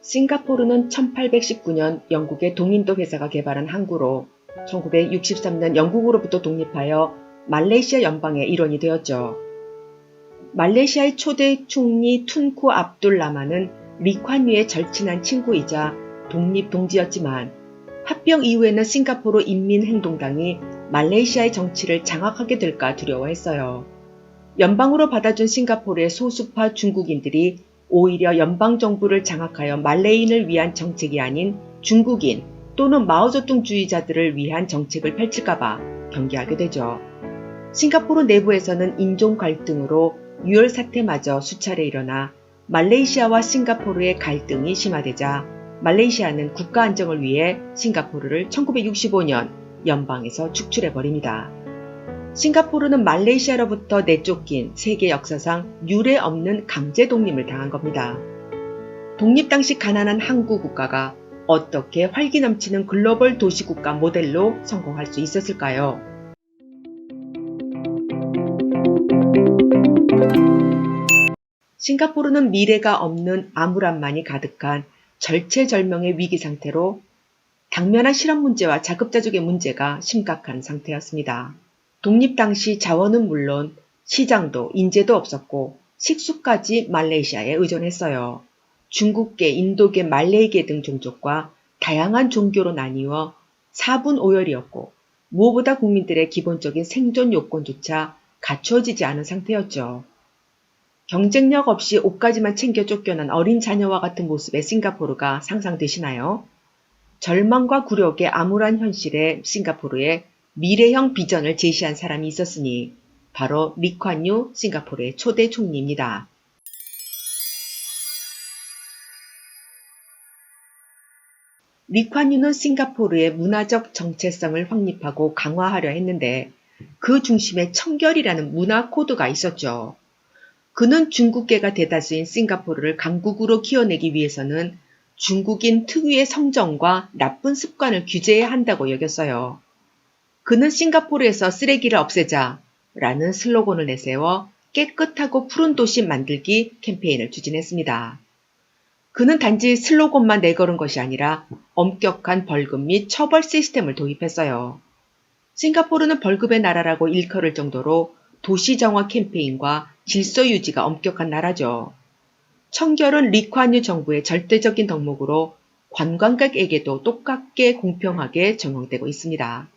싱가포르는 1819년 영국의 동인도 회사가 개발한 항구로 1963년 영국으로부터 독립하여 말레이시아 연방의 일원이 되었죠. 말레이시아의 초대 총리 툰쿠 압둘 라마는 리콴유의 절친한 친구이자 독립동지였지만 합병 이후에는 싱가포르 인민행동당이 말레이시아의 정치를 장악하게 될까 두려워했어요. 연방으로 받아준 싱가포르의 소수파 중국인들이 오히려 연방정부를 장악하여 말레이인을 위한 정책이 아닌 중국인 또는 마오쩌둥주의자들을 위한 정책을 펼칠까봐 경계하게 되죠. 싱가포르 내부에서는 인종 갈등으로 유혈 사태마저 수차례 일어나 말레이시아와 싱가포르의 갈등이 심화되자 말레이시아는 국가 안정을 위해 싱가포르를 1965년 연방에서 축출해버립니다. 싱가포르는 말레이시아로부터 내쫓긴 세계 역사상 유례 없는 강제 독립을 당한 겁니다. 독립 당시 가난한 항구 국가가 어떻게 활기 넘치는 글로벌 도시국가 모델로 성공할 수 있었을까요? 싱가포르는 미래가 없는 암울함만이 가득한 절체절명의 위기 상태로 당면한 실업 문제와 자급자족의 문제가 심각한 상태였습니다. 독립 당시 자원은 물론 시장도 인재도 없었고 식수까지 말레이시아에 의존했어요. 중국계, 인도계, 말레이계 등 종족과 다양한 종교로 나뉘어 사분오열이었고 무엇보다 국민들의 기본적인 생존 요건조차 갖춰지지 않은 상태였죠. 경쟁력 없이 옷가지만 챙겨 쫓겨난 어린 자녀와 같은 모습의 싱가포르가 상상되시나요? 절망과 굴욕의 암울한 현실에 싱가포르에 미래형 비전을 제시한 사람이 있었으니 바로 리콴유 싱가포르의 초대 총리입니다. 리콴유는 싱가포르의 문화적 정체성을 확립하고 강화하려 했는데 그 중심에 청결이라는 문화 코드가 있었죠. 그는 중국계가 대다수인 싱가포르를 강국으로 키워내기 위해서는 중국인 특유의 성정과 나쁜 습관을 규제해야 한다고 여겼어요. 그는 싱가포르에서 쓰레기를 없애자 라는 슬로건을 내세워 깨끗하고 푸른 도시 만들기 캠페인을 추진했습니다. 그는 단지 슬로건만 내걸은 것이 아니라 엄격한 벌금 및 처벌 시스템을 도입했어요. 싱가포르는 벌금의 나라라고 일컬을 정도로 도시 정화 캠페인과 질서 유지가 엄격한 나라죠. 청결은 리콴유 정부의 절대적인 덕목으로 관광객에게도 똑같게 공평하게 적용되고 있습니다.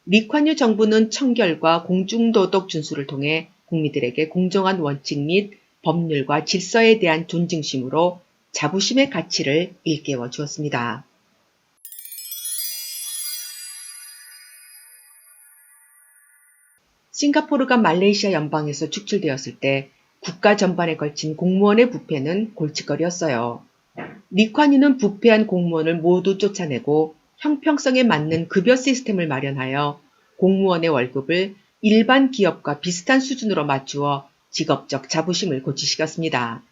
리콴유 정부는 청결과 공중도덕 준수를 통해 국민들에게 공정한 원칙 및 법률과 질서에 대한 존중심으로 자부심의 가치를 일깨워 주었습니다. 싱가포르가 말레이시아 연방에서 축출되었을 때 국가 전반에 걸친 공무원의 부패는 골칫거리였어요. 리콴유는 부패한 공무원을 모두 쫓아내고 형평성에 맞는 급여 시스템을 마련하여 공무원의 월급을 일반 기업과 비슷한 수준으로 맞추어 직업적 자부심을 고취시켰습니다.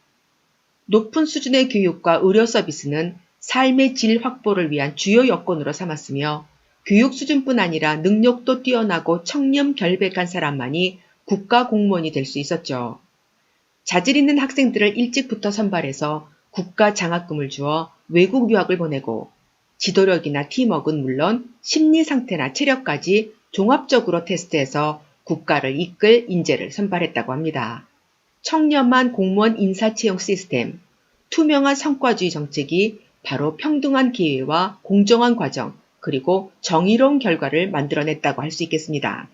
높은 수준의 교육과 의료 서비스는 삶의 질 확보를 위한 주요 여건으로 삼았으며 교육 수준뿐 아니라 능력도 뛰어나고 청렴결백한 사람만이 국가 공무원이 될 수 있었죠. 자질 있는 학생들을 일찍부터 선발해서 국가 장학금을 주어 외국 유학을 보내고 지도력이나 팀워크는 물론 심리 상태나 체력까지 종합적으로 테스트해서 국가를 이끌 인재를 선발했다고 합니다. 청렴한 공무원 인사 채용 시스템, 투명한 성과주의 정책이 바로 평등한 기회와 공정한 과정, 그리고 정의로운 결과를 만들어냈다고 할 수 있겠습니다.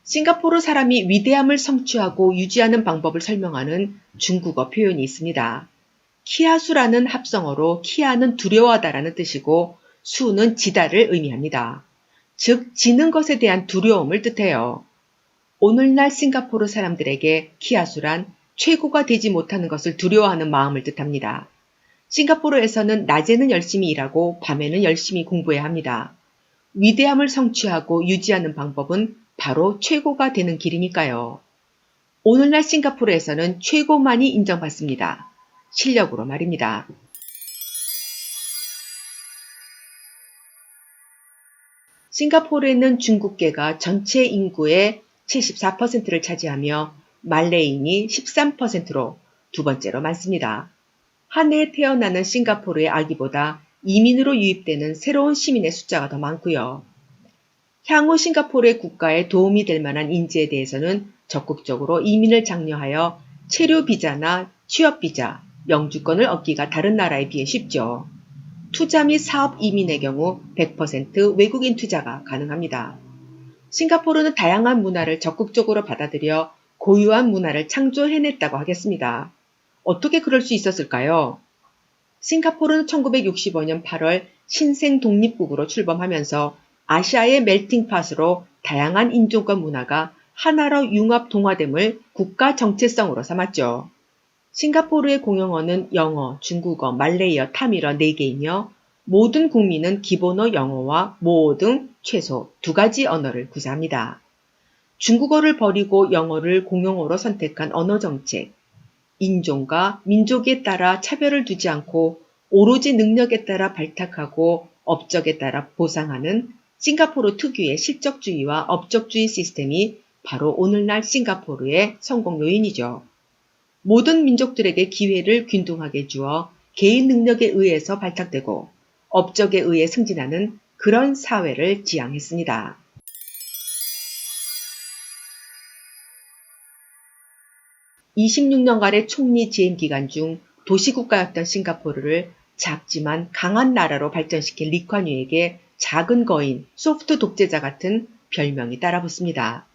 싱가포르 사람이 위대함을 성취하고 유지하는 방법을 설명하는 중국어 표현이 있습니다. 키아수라는 합성어로 키아는 두려워하다라는 뜻이고 수는 지다를 의미합니다. 즉 지는 것에 대한 두려움을 뜻해요. 오늘날 싱가포르 사람들에게 키아수란 최고가 되지 못하는 것을 두려워하는 마음을 뜻합니다. 싱가포르에서는 낮에는 열심히 일하고 밤에는 열심히 공부해야 합니다. 위대함을 성취하고 유지하는 방법은 바로 최고가 되는 길이니까요. 오늘날 싱가포르에서는 최고만이 인정받습니다. 실력으로 말입니다. 싱가포르에는 중국계가 전체 인구의 74%를 차지하며 말레인이 13%로 두 번째로 많습니다. 한 해에 태어나는 싱가포르의 아기보다 이민으로 유입되는 새로운 시민의 숫자가 더 많고요. 향후 싱가포르의 국가에 도움이 될 만한 인재에 대해서는 적극적으로 이민을 장려하여 체류 비자나 취업 비자, 영주권을 얻기가 다른 나라에 비해 쉽죠. 투자 및 사업 이민의 경우 100% 외국인 투자가 가능합니다. 싱가포르는 다양한 문화를 적극적으로 받아들여 고유한 문화를 창조해냈다고 하겠습니다. 어떻게 그럴 수 있었을까요? 싱가포르는 1965년 8월 신생 독립국으로 출범하면서 아시아의 멜팅팟으로 다양한 인종과 문화가 하나로 융합 동화됨을 국가 정체성으로 삼았죠. 싱가포르의 공용어는 영어, 중국어, 말레이어, 타밀어 4개이며 모든 국민은 기본어 영어와 모어 등 최소 2가지 언어를 구사합니다. 중국어를 버리고 영어를 공용어로 선택한 언어정책, 인종과 민족에 따라 차별을 두지 않고 오로지 능력에 따라 발탁하고 업적에 따라 보상하는 싱가포르 특유의 실적주의와 업적주의 시스템이 바로 오늘날 싱가포르의 성공 요인이죠. 모든 민족들에게 기회를 균등하게 주어 개인 능력에 의해서 발탁되고 업적에 의해 승진하는 그런 사회를 지향했습니다. 26년간의 총리 재임 기간 중 도시국가였던 싱가포르를 작지만 강한 나라로 발전시킨 리콴유에게 작은 거인, 소프트 독재자 같은 별명이 따라붙습니다.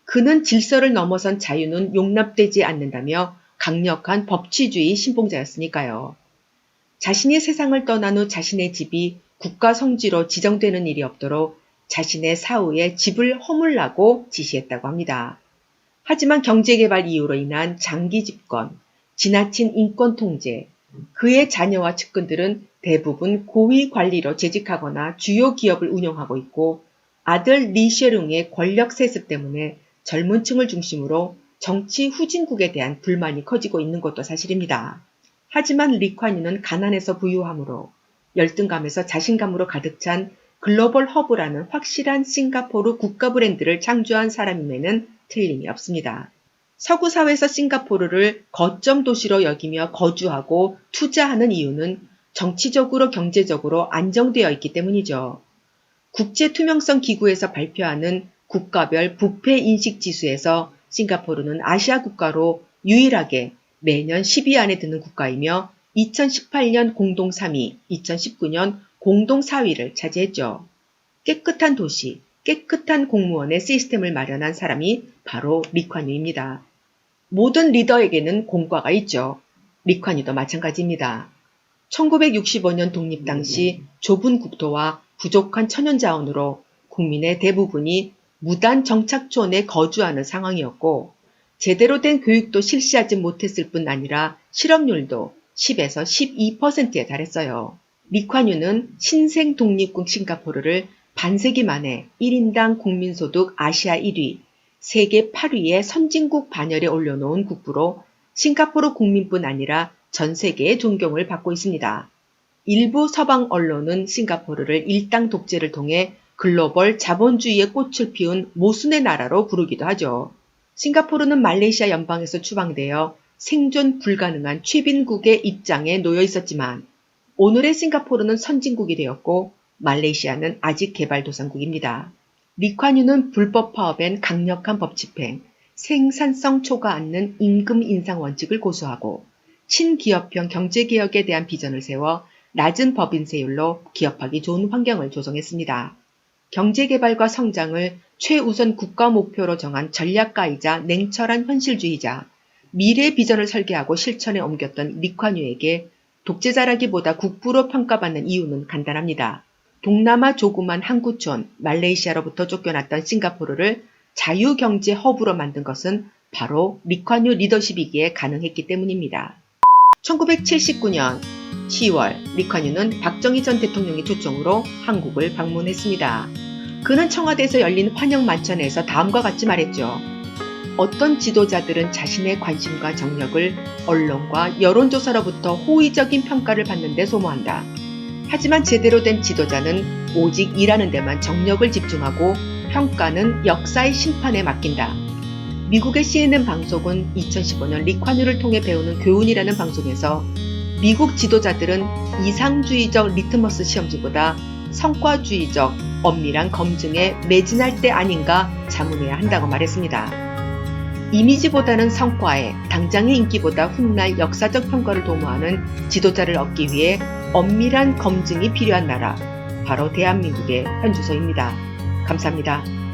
그는 질서를 넘어선 자유는 용납되지 않는다며 강력한 법치주의 신봉자였으니까요. 자신이 세상을 떠난 후 자신의 집이 국가 성지로 지정되는 일이 없도록 자신의 사후에 집을 허물라고 지시했다고 합니다. 하지만 경제개발 이유로 인한 장기 집권, 지나친 인권 통제, 그의 자녀와 측근들은 대부분 고위 관리로 재직하거나 주요 기업을 운영하고 있고 아들 리셰룽의 권력 세습 때문에 젊은 층을 중심으로 정치 후진국에 대한 불만이 커지고 있는 것도 사실입니다. 하지만 리콴유는 가난해서 부유함으로 열등감에서 자신감으로 가득 찬 글로벌 허브라는 확실한 싱가포르 국가 브랜드를 창조한 사람임에는 틀림이 없습니다. 서구 사회에서 싱가포르를 거점 도시로 여기며 거주하고 투자하는 이유는 정치적으로 경제적으로 안정되어 있기 때문이죠. 국제투명성 기구에서 발표하는 국가별 부패 인식 지수에서 싱가포르는 아시아 국가로 유일하게 매년 10위 안에 드는 국가이며 2018년 공동 3위, 2019년 공동 4위를 차지했죠. 깨끗한 도시, 깨끗한 공무원의 시스템을 마련한 사람이 바로 리콴유입니다. 모든 리더에게는 공과가 있죠. 리콴유도 마찬가지입니다. 1965년 독립 당시 좁은 국토와 부족한 천연자원으로 국민의 대부분이 무단 정착촌에 거주하는 상황이었고 제대로 된 교육도 실시하지 못했을 뿐 아니라 실업률도 10에서 12%에 달했어요. 리콴유는 신생 독립국 싱가포르를 반세기 만에 1인당 국민소득 아시아 1위, 세계 8위의 선진국 반열에 올려놓은 국부로 싱가포르 국민뿐 아니라 전 세계의 존경을 받고 있습니다. 일부 서방 언론은 싱가포르를 일당 독재를 통해 글로벌 자본주의의 꽃을 피운 모순의 나라로 부르기도 하죠. 싱가포르는 말레이시아 연방에서 추방되어 생존 불가능한 최빈국의 입장에 놓여 있었지만 오늘의 싱가포르는 선진국이 되었고 말레이시아는 아직 개발도상국입니다. 리콴유는 불법 파업엔 강력한 법 집행, 생산성 초과 않는 임금 인상 원칙을 고수하고 친기업형 경제개혁에 대한 비전을 세워 낮은 법인세율로 기업하기 좋은 환경을 조성했습니다. 경제개발과 성장을 최우선 국가 목표로 정한 전략가이자 냉철한 현실주의자, 미래 비전을 설계하고 실천에 옮겼던 리콴유에게 독재자라기보다 국부로 평가받는 이유는 간단합니다. 동남아 조그만 항구촌 말레이시아로부터 쫓겨났던 싱가포르를 자유경제 허브로 만든 것은 바로 리콴유 리더십이기에 가능했기 때문입니다. 1979년 10월 리콴유는 박정희 전 대통령의 초청으로 한국을 방문했습니다. 그는 청와대에서 열린 환영 만찬에서 다음과 같이 말했죠. 어떤 지도자들은 자신의 관심과 정력을 언론과 여론조사로부터 호의적인 평가를 받는 데 소모한다. 하지만 제대로 된 지도자는 오직 일하는 데만 정력을 집중하고 평가는 역사의 심판에 맡긴다. 미국의 CNN 방송은 2015년 리콴유를 통해 배우는 교훈이라는 방송에서 미국 지도자들은 이상주의적 리트머스 시험지보다 성과주의적 엄밀한 검증에 매진할 때 아닌가 자문해야 한다고 말했습니다. 이미지보다는 성과에 당장의 인기보다 훗날 역사적 평가를 도모하는 지도자를 얻기 위해 엄밀한 검증이 필요한 나라, 바로 대한민국의 현주소입니다. 감사합니다.